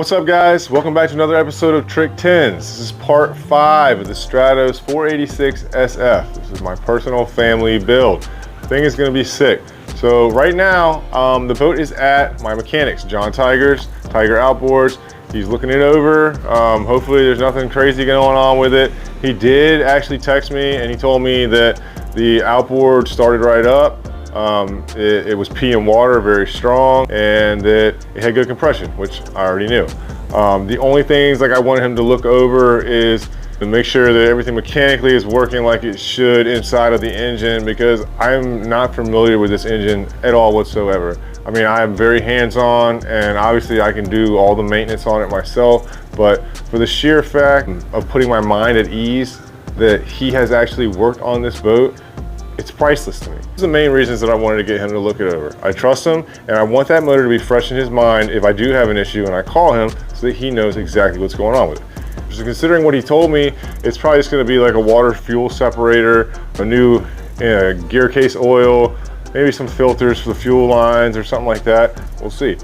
What's up guys? Welcome back to another episode of Trick 10s. This is part 5 of the Stratos 486 SF. This is my personal family build. The thing is going to be sick. So right now, the boat is at my mechanic's, John Tiger's, Tiger Outboards. He's looking it over. Hopefully there's nothing crazy going on with it. He did actually text me and he told me that the outboard started right up. It was pee and water, very strong, and that it had good compression, which I already knew. The only things like I wanted him to look over is to make sure that everything mechanically is working like it should inside of the engine, because I'm not familiar with this engine at all whatsoever. I mean, I am very hands-on and obviously I can do all the maintenance on it myself, but for the sheer fact of putting my mind at ease that he has actually worked on this boat, it's priceless to me. These are the main reasons that I wanted to get him to look it over. I trust him and I want that motor to be fresh in his mind if I do have an issue and I call him, so that he knows exactly what's going on with it. So considering what he told me, it's probably just going to be like a water fuel separator, a new gear case oil, maybe some filters for the fuel lines or something like that. We'll see.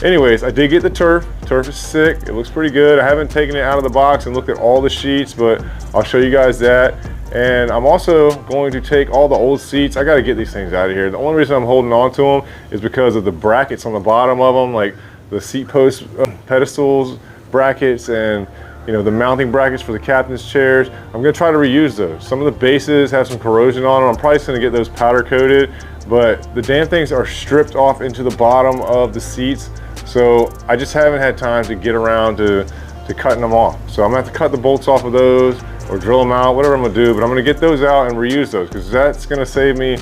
Anyways, I did get the turf. Turf is sick. It looks pretty good. I haven't taken it out of the box and looked at all the sheets, but I'll show you guys that. And I'm also going to take all the old seats. I got to get these things out of here. The only reason I'm holding on to them is because of the brackets on the bottom of them, like the seat post pedestals, brackets, and the mounting brackets for the captain's chairs. I'm going to try to reuse those. Some of the bases have some corrosion on them. I'm probably going to get those powder coated, but the damn things are stripped off into the bottom of the seats. So I just haven't had time to get around to cutting them off. So I'm going to have to cut the bolts off of those or drill them out, whatever I'm gonna do, but I'm gonna get those out and reuse those, because that's gonna save me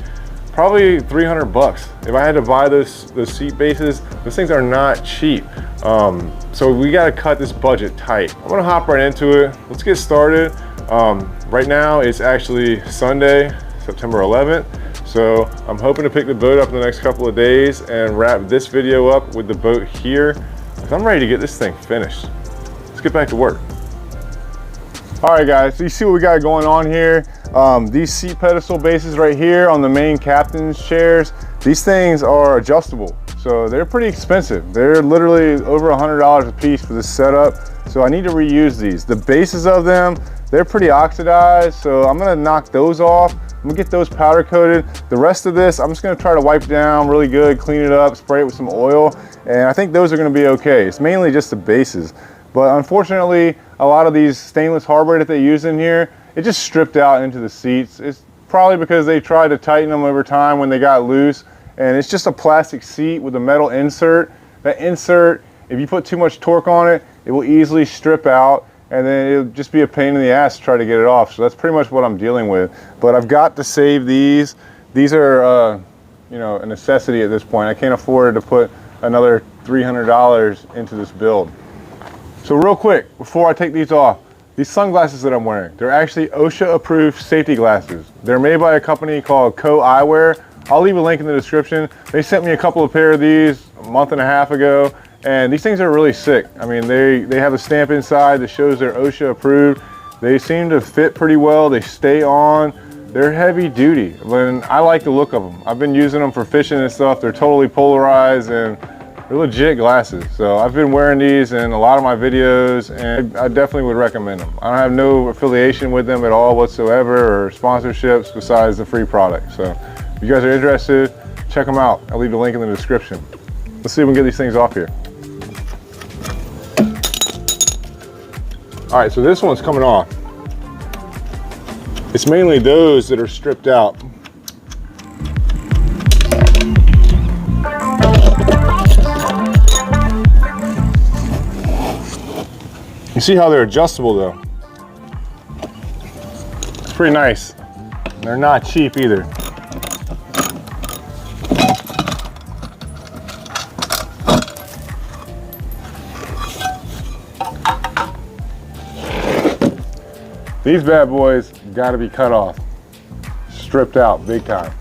probably 300 bucks. If I had to buy those seat bases, those things are not cheap. So we gotta cut this budget tight. I'm gonna hop right into it. Let's get started. Right now it's actually Sunday, September 11th. So I'm hoping to pick the boat up in the next couple of days and wrap this video up with the boat here, because I'm ready to get this thing finished. Let's get back to work. All right guys, so you see what we got going on here. These seat pedestal bases right here on the main captain's chairs, these things are adjustable. So they're pretty expensive. They're literally over $100 a piece for this setup. So I need to reuse these. The bases of them, they're pretty oxidized. So I'm gonna knock those off. I'm gonna get those powder coated. The rest of this, I'm just gonna try to wipe down really good, clean it up, spray it with some oil. And I think those are gonna be okay. It's mainly just the bases. But unfortunately, a lot of these stainless hardware that they use in here, it just stripped out into the seats. It's probably because they tried to tighten them over time when they got loose, and it's just a plastic seat with a metal insert. That insert, if you put too much torque on it, it will easily strip out, and then it'll just be a pain in the ass to try to get it off. So that's pretty much what I'm dealing with. But I've got to save these. These are a necessity at this point. I can't afford to put another $300 into this build. So real quick, before I take these off, these sunglasses that I'm wearing, they're actually OSHA approved safety glasses. They're made by a company called Coeyewear. I'll leave a link in the description. They sent me a couple of pair of these a month and a half ago, and these things are really sick. I mean, they have a stamp inside that shows they're OSHA approved. They seem to fit pretty well. They stay on. They're heavy duty, and I like the look of them. I've been using them for fishing and stuff. They're totally polarized and they're legit glasses. So I've been wearing these in a lot of my videos, and I definitely would recommend them. I don't have no affiliation with them at all whatsoever, or sponsorships besides the free product. So if you guys are interested, check them out. I'll leave the link in the description. Let's see if we can get these things off here. All right, so this one's coming off. It's mainly those that are stripped out. You see how they're adjustable though? It's pretty nice. They're not cheap either. These bad boys gotta be cut off. Stripped out big time.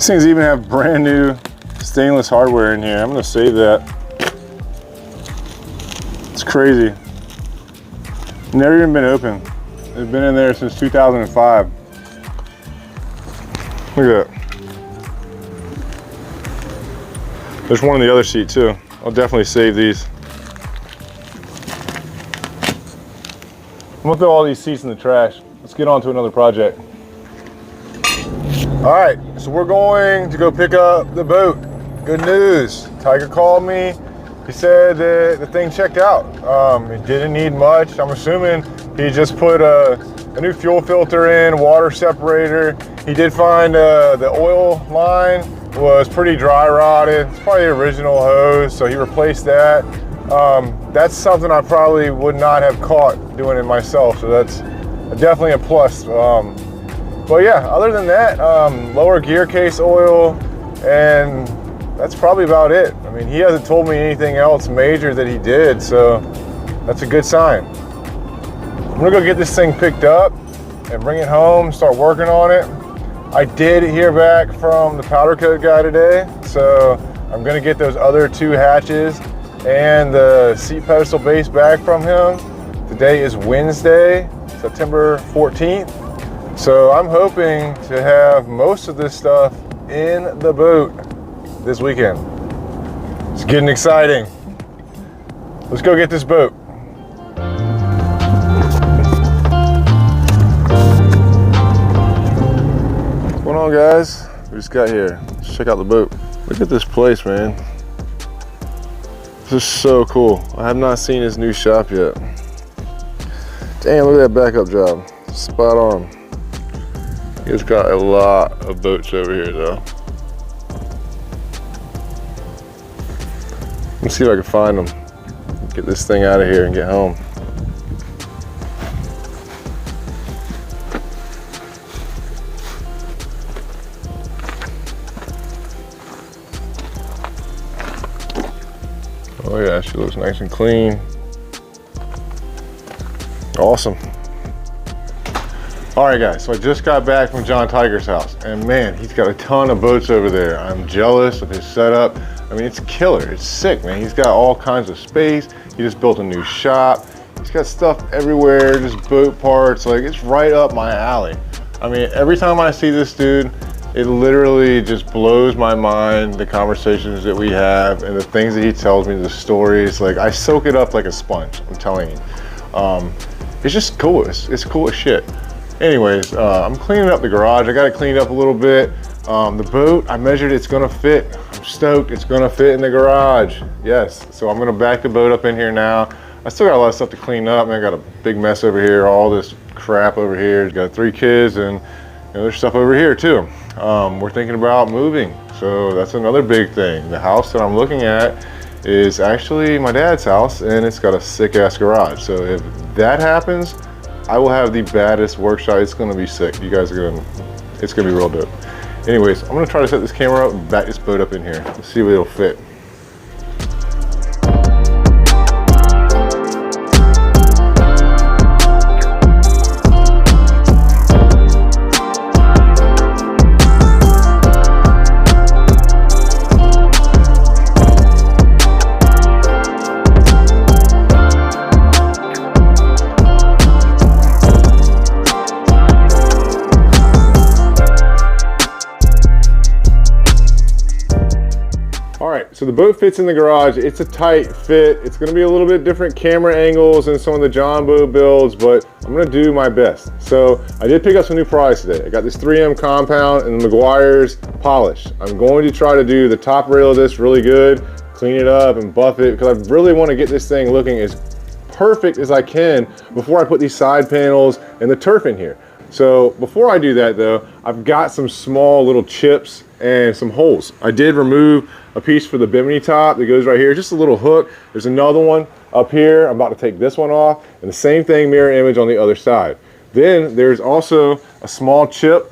These things even have brand new stainless hardware in here. I'm gonna save that. It's crazy. Never even been open. It's been in there since 2005. Look at that. There's one in the other seat too. I'll definitely save these. I'm gonna throw all these seats in the trash. Let's get on to another project. All right, so we're going to go pick up the boat. Good news, Tiger called me. He said that the thing checked out. It didn't need much. I'm assuming he just put a new fuel filter in, water separator. He did find the oil line was pretty dry rotted. It's probably the original hose, so he replaced that. That's something I probably would not have caught doing it myself, so that's definitely a plus. But yeah, other than that, lower gear case oil, and that's probably about it. I mean, he hasn't told me anything else major that he did, so that's a good sign. I'm gonna go get this thing picked up and bring it home, start working on it. I did hear back from the powder coat guy today, so I'm gonna get those other 2 hatches and the seat pedestal base back from him. Today is Wednesday, September 14th. So I'm hoping to have most of this stuff in the boat this weekend. It's getting exciting. Let's go get this boat. What's going on, guys? We just got here. Let's check out the boat. Look at this place, man. This is so cool. I have not seen his new shop yet. Damn, look at that backup job. Spot on. He's got a lot of boats over here though. Let me see if I can find them. Get this thing out of here and get home. Oh yeah, she looks nice and clean. Awesome. All right guys, so I just got back from John Tiger's house, and man, he's got a ton of boats over there. I'm jealous of his setup. I mean, it's killer, it's sick, man. He's got all kinds of space. He just built a new shop. He's got stuff everywhere, just boat parts. Like, it's right up my alley. I mean, every time I see this dude, it literally just blows my mind, the conversations that we have and the things that he tells me, the stories. Like, I soak it up like a sponge, I'm telling you. It's just cool, it's cool as shit. Anyways, I'm cleaning up the garage. I got it cleaned up a little bit. The boat, I measured it's gonna fit. I'm stoked, it's gonna fit in the garage. Yes, so I'm gonna back the boat up in here now. I still got a lot of stuff to clean up. Man, I got a big mess over here, all this crap over here. Got 3 kids and there's stuff over here too. We're thinking about moving, so that's another big thing. The house that I'm looking at is actually my dad's house, and it's got a sick ass garage. So if that happens, I will have the baddest workshop. It's gonna be sick. You guys are gonna, it's gonna be real dope. Anyways, I'm gonna try to set this camera up and back this boat up in here. Let's see if it'll fit. So the boat fits in the garage. It's a tight fit. It's gonna be a little bit different camera angles than some of the John boat builds, but I'm gonna do my best. So I did pick up some new products today. I got this 3M compound and the Meguiar's polish. I'm going to try to do the top rail of this really good, clean it up and buff it, because I really wanna get this thing looking as perfect as I can before I put these side panels and the turf in here. So before I do that though, I've got some small little chips and some holes. I did remove a piece for the bimini top that goes right here, just a little hook. There's another one up here. I'm about to take this one off, and the same thing, mirror image on the other side. Then there's also a small chip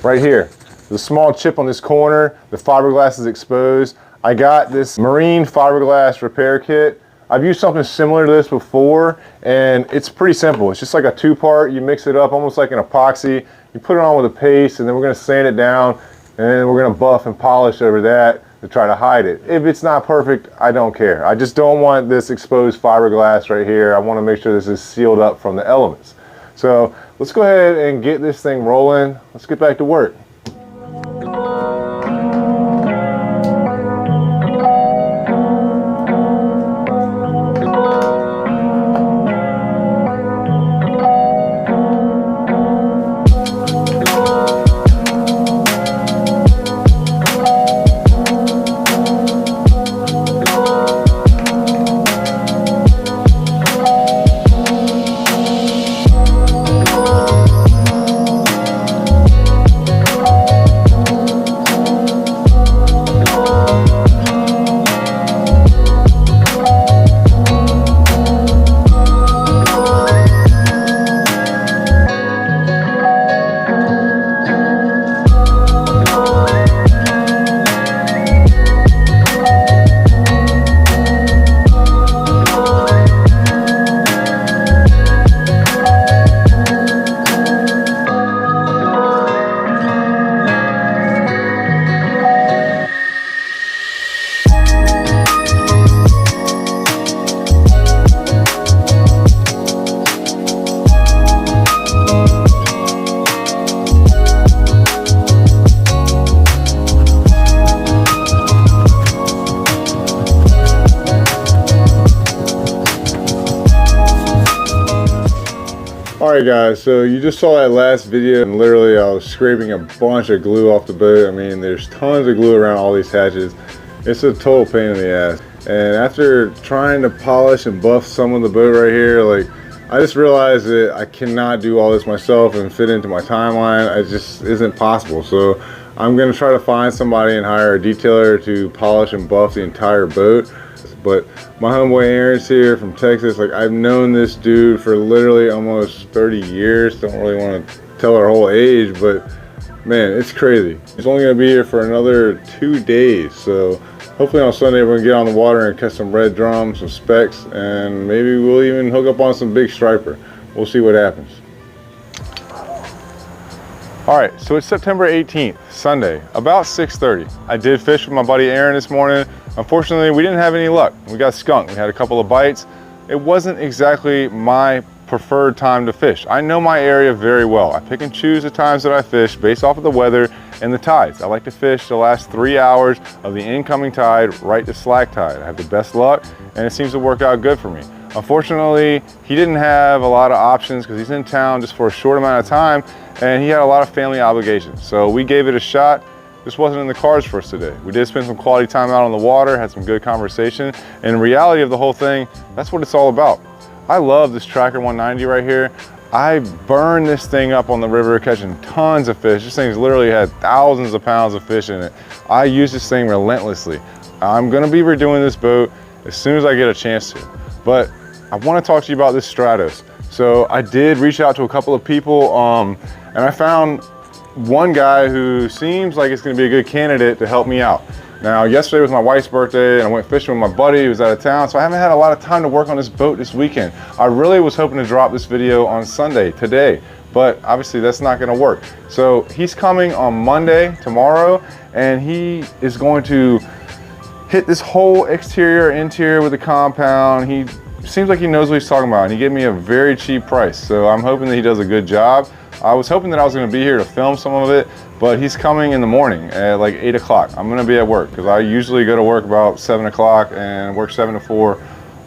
right here. There's a small chip on this corner. The fiberglass is exposed. I got this marine fiberglass repair kit. I've used something similar to this before, and it's pretty simple. It's just like a 2-part. You mix it up almost like an epoxy. You put it on with a paste, and then we're gonna sand it down, and we're gonna buff and polish over that to try to hide it. If it's not perfect, I don't care. I just don't want this exposed fiberglass right here. I wanna make sure this is sealed up from the elements. So let's go ahead and get this thing rolling. Let's get back to work. Alright guys, so you just saw that last video and literally I was scraping a bunch of glue off the boat. I mean, there's tons of glue around all these hatches. It's a total pain in the ass. And after trying to polish and buff some of the boat right here, like, I just realized that I cannot do all this myself and fit into my timeline. It just isn't possible. So I'm gonna try to find somebody and hire a detailer to polish and buff the entire boat. But my homeboy Aaron's here from Texas. Like, I've known this dude for literally almost 30 years. Don't really want to tell our whole age, but man, it's crazy. He's only gonna be here for another 2 days. So hopefully on Sunday we're gonna get on the water and catch some red drum, some specks, and maybe we'll even hook up on some big striper. We'll see what happens. All right, so it's September 18th, Sunday, about 6:30. I did fish with my buddy Aaron this morning. Unfortunately, we didn't have any luck. We got skunked. We had a couple of bites. It wasn't exactly my preferred time to fish. I know my area very well. I pick and choose the times that I fish based off of the weather and the tides. I like to fish the last 3 hours of the incoming tide right to slack tide. I have the best luck and it seems to work out good for me. Unfortunately, he didn't have a lot of options because he's in town just for a short amount of time and he had a lot of family obligations. So we gave it a shot. This wasn't in the cards for us today. We did spend some quality time out on the water, had some good conversation, and in reality of the whole thing, that's what it's all about. I love this Tracker 190 right here. I burned this thing up on the river catching tons of fish. This thing's literally had thousands of pounds of fish in it. I use this thing relentlessly. I'm gonna be redoing this boat as soon as I get a chance to. But I wanna talk to you about this Stratos. So I did reach out to a couple of people and I found one guy who seems like it's gonna be a good candidate to help me out. Now, yesterday was my wife's birthday and I went fishing with my buddy who was out of town, so I haven't had a lot of time to work on this boat this weekend. I really was hoping to drop this video on Sunday, today, but obviously that's not gonna work. So he's coming on Monday, tomorrow, and he is going to hit this whole exterior, interior with the compound. He seems like he knows what he's talking about, and he gave me a very cheap price, so I'm hoping that he does a good job. I was hoping that I was going to be here to film some of it, but he's coming in the morning at like 8 o'clock. I'm going to be at work because I usually go to work about 7 o'clock and work 7 to 4,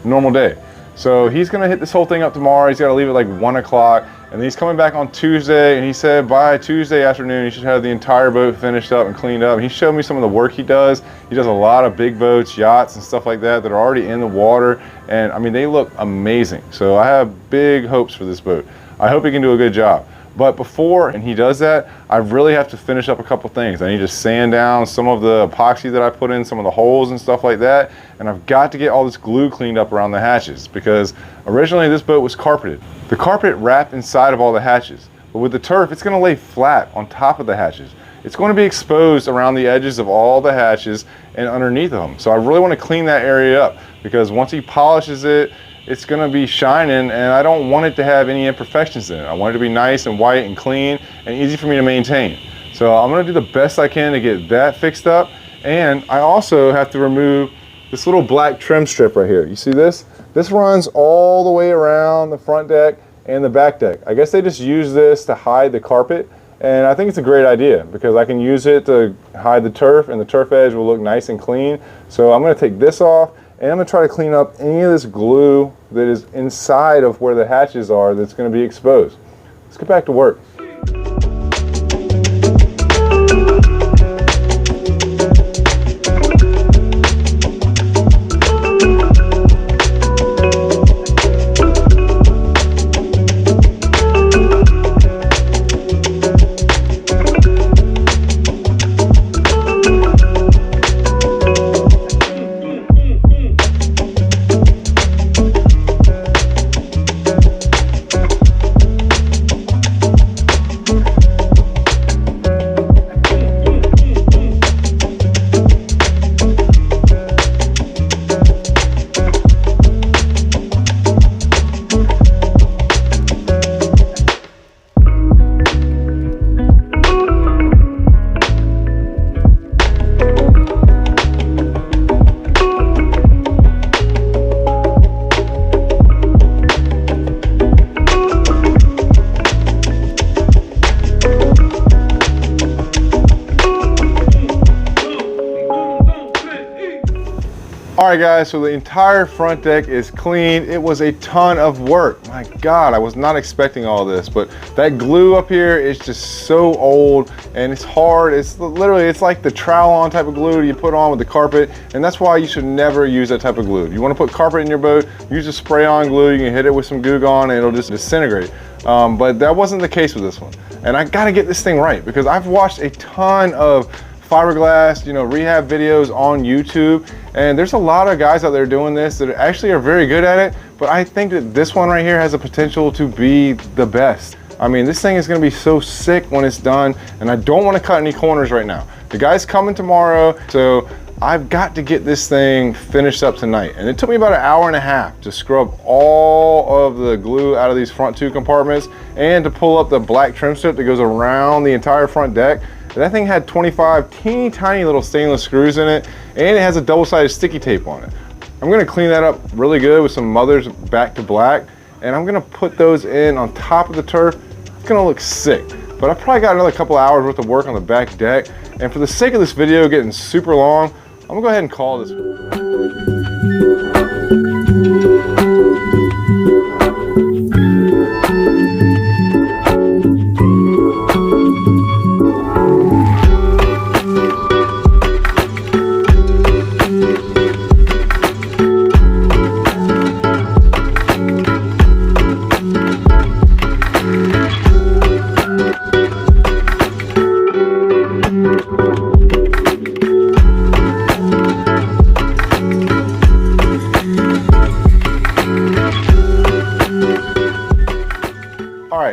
normal day. So he's going to hit this whole thing up tomorrow. He's got to leave at like 1 o'clock, and then he's coming back on Tuesday, and he said by Tuesday afternoon he should have the entire boat finished up and cleaned up. And he showed me some of the work he does. He does a lot of big boats, yachts, and stuff like that that are already in the water, and I mean, they look amazing. So I have big hopes for this boat. I hope he can do a good job. But before he does that, I really have to finish up a couple things. I need to sand down some of the epoxy that I put in, some of the holes and stuff like that. And I've got to get all this glue cleaned up around the hatches because originally this boat was carpeted. The carpet wrapped inside of all the hatches. But with the turf, it's gonna lay flat on top of the hatches. It's going to be exposed around the edges of all the hatches and underneath them. So I really want to clean that area up because once he polishes it, it's gonna be shining and I don't want it to have any imperfections in it. I want it to be nice and white and clean and easy for me to maintain. So I'm gonna do the best I can to get that fixed up. And I also have to remove this little black trim strip right here. You see this? This runs all the way around the front deck and the back deck. I guess they just use this to hide the carpet. And I think it's a great idea because I can use it to hide the turf, and the turf edge will look nice and clean. So I'm going to take this off, and I'm going to try to clean up any of this glue that is inside of where the hatches are that's going to be exposed. Let's get back to work. Alright guys, so the entire front deck is clean. It was a ton of work. My God, I was not expecting all this, but that glue up here is just so old and it's hard. It's literally, it's like the trowel on type of glue you put on with the carpet, and that's why you should never use that type of glue. If you want to put carpet in your boat, use a spray on glue. You can hit it with some Goo Gone and it'll just disintegrate. But that wasn't the case with this one. And I gotta get this thing right because I've watched a ton of fiberglass, rehab videos on YouTube, and there's a lot of guys out there doing this that actually are very good at it, but I think that this one right here has the potential to be the best. I mean, this thing is going to be so sick when it's done, and I don't want to cut any corners right now. The guy's coming tomorrow, so I've got to get this thing finished up tonight. And it took me about an hour and a half to scrub all of the glue out of these front two compartments and to pull up the black trim strip that goes around the entire front deck. That thing had 25 teeny tiny little stainless screws in it, and it has a double-sided sticky tape on it. I'm gonna clean that up really good with some Mother's Back to Black, and I'm gonna put those in on top of the turf. It's gonna look sick. But I probably got another couple hours worth of work on the back deck, and for the sake of this video getting super long, I'm gonna go ahead and call this.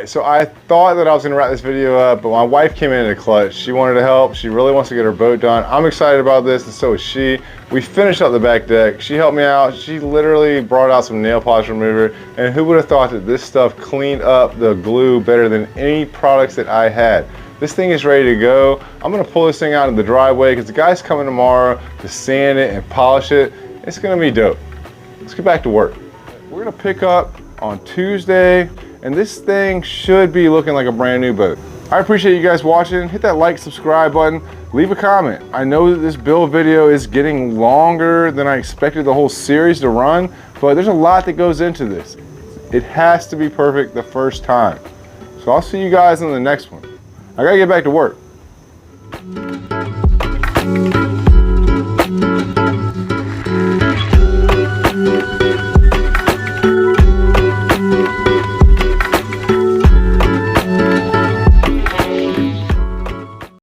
So I thought that I was gonna wrap this video up, but my wife came in the clutch. She wanted to help. She really wants to get her boat done. I'm excited about this, and so is she. We finished up the back deck. She helped me out. She literally brought out some nail polish remover, and who would have thought that this stuff cleaned up the glue better than any products that I had. This thing is ready to go. I'm gonna pull this thing out in the driveway because the guy's coming tomorrow to sand it and polish it. It's gonna be dope. Let's get back to work. We're gonna pick up on Tuesday, and this thing should be looking like a brand new boat. I appreciate you guys watching. Hit that like, subscribe button, leave a comment. I know that this build video is getting longer than I expected the whole series to run, but there's a lot that goes into this. It has to be perfect the first time. So I'll see you guys in the next one. I gotta get back to work.